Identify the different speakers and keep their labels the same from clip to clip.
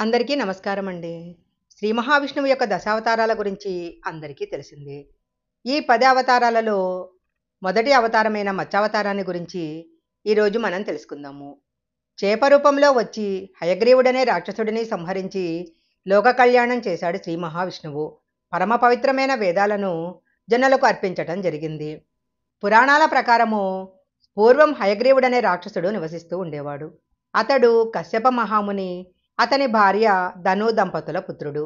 Speaker 1: అందరికీ నమస్కారం అండి. శ్రీ మహావిష్ణువు యొక్క దశావతారాల గురించి అందరికీ తెలిసిందే. ఈ 10 అవతారాలలో మొదటి అవతారమైన మత్స్యావతారాన్ని గురించి ఈరోజు మనం తెలుసుకుందాము. చేప రూపంలో వచ్చి హయగ్రీవుడనే రాక్షసుడిని సంహరించి లోక కళ్యాణం చేశాడు శ్రీ మహావిష్ణువు. పరమ పవిత్రమైన వేదాలను జనులకు అర్పించటం జరిగింది. పురాణాల ప్రకారము పూర్వం హయగ్రీవుడనే రాక్షసుడు నివసిస్తూ ఉండేవాడు. అతడు కశ్యప మహాముని, అతని భార్య ధను దంపతుల పుత్రుడు.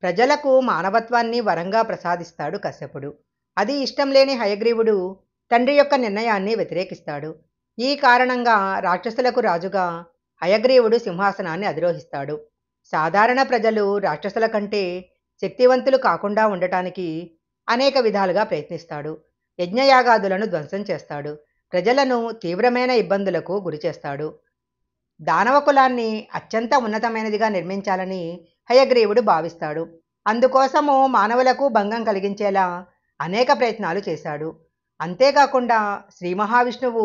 Speaker 1: ప్రజలకు మానవత్వాన్ని వరంగా ప్రసాదిస్తాడు కశ్యపుడు. అది ఇష్టం లేని హయగ్రీవుడు తండ్రి యొక్క నిర్ణయాన్ని వ్యతిరేకిస్తాడు. ఈ కారణంగా రాక్షసులకు రాజుగా హయగ్రీవుడు సింహాసనాన్ని అధిరోహిస్తాడు. సాధారణ ప్రజలు రాక్షసుల కంటే శక్తివంతులు కాకుండా ఉండటానికి అనేక విధాలుగా ప్రయత్నిస్తాడు. యజ్ఞయాగాదులను ధ్వంసం చేస్తాడు. ప్రజలను తీవ్రమైన ఇబ్బందులకు గురిచేస్తాడు. దానవ కులాన్ని అత్యంత ఉన్నతమైనదిగా నిర్మించాలని హయగ్రీవుడు భావిస్తాడు. అందుకోసము మానవులకు భంగం కలిగించేలా అనేక ప్రయత్నాలు చేశాడు. అంతేకాకుండా శ్రీ మహావిష్ణువు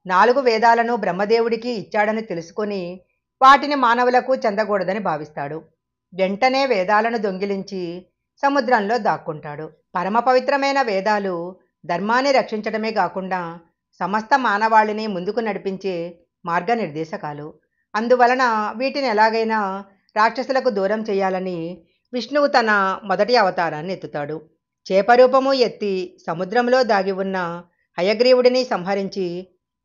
Speaker 1: 4 వేదాలను బ్రహ్మదేవుడికి ఇచ్చాడని తెలుసుకొని వాటిని మానవులకు చెందకూడదని భావిస్తాడు. వెంటనే వేదాలను దొంగిలించి సముద్రంలో దాక్కుంటాడు. పరమ పవిత్రమైన వేదాలు ధర్మాన్ని రక్షించడమే కాకుండా సమస్త మానవాళిని ముందుకు నడిపించే మార్గనిర్దేశకాలు. అందువలన వీటిని ఎలాగైనా రాక్షసులకు దూరం చేయాలని విష్ణువు తన మొదటి అవతారాన్ని ఎత్తుతాడు. చేపరూపము ఎత్తి సముద్రంలో దాగి ఉన్న హయగ్రీవుడిని సంహరించి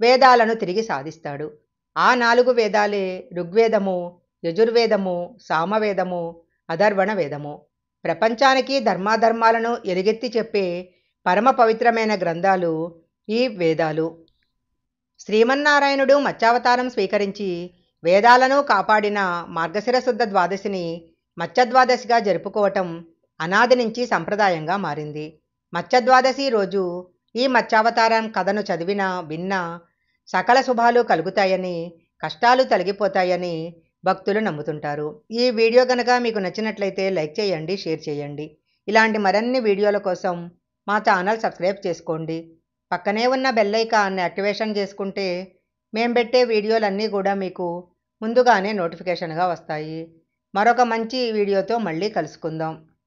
Speaker 1: వేదాలను తిరిగి సాధిస్తాడు. ఆ 4 వేదాలే ఋగ్వేదము, యజుర్వేదము, సామవేదము, అథర్వణ వేదము. ప్రపంచానికి ధర్మాధర్మాలను ఎలుగెత్తి చెప్పే పరమ పవిత్రమైన గ్రంథాలు ఈ వేదాలు. శ్రీమన్నారాయణుడు మత్స్యావతారం స్వీకరించి వేదాలను కాపాడిన మార్గశిర శుద్ధ ద్వాదశిని మత్స్యద్వాదశిగా జరుపుకోవటం అనాది నుంచి సంప్రదాయంగా మారింది. మత్స్యద్వాదశి రోజు ఈ మత్స్యావతారం కథను చదివినా విన్నా సకల శుభాలు కలుగుతాయని, కష్టాలు తొలగిపోతాయని భక్తులు నమ్ముతుంటారు. ఈ వీడియో కనుక మీకు నచ్చినట్లయితే లైక్ చేయండి, షేర్ చేయండి. ఇలాంటి మరిన్ని వీడియోల కోసం మా ఛానల్ సబ్స్క్రైబ్ చేసుకోండి. పక్కనే ఉన్న బెల్ ఐకాన్ని యాక్టివేషన్ చేసుకుంటే మేము పెట్టే వీడియోలన్నీ కూడా మీకు ముందుగానే నోటిఫికేషన్గా వస్తాయి. మరొక మంచి వీడియోతో మళ్ళీ కలుసుకుందాం.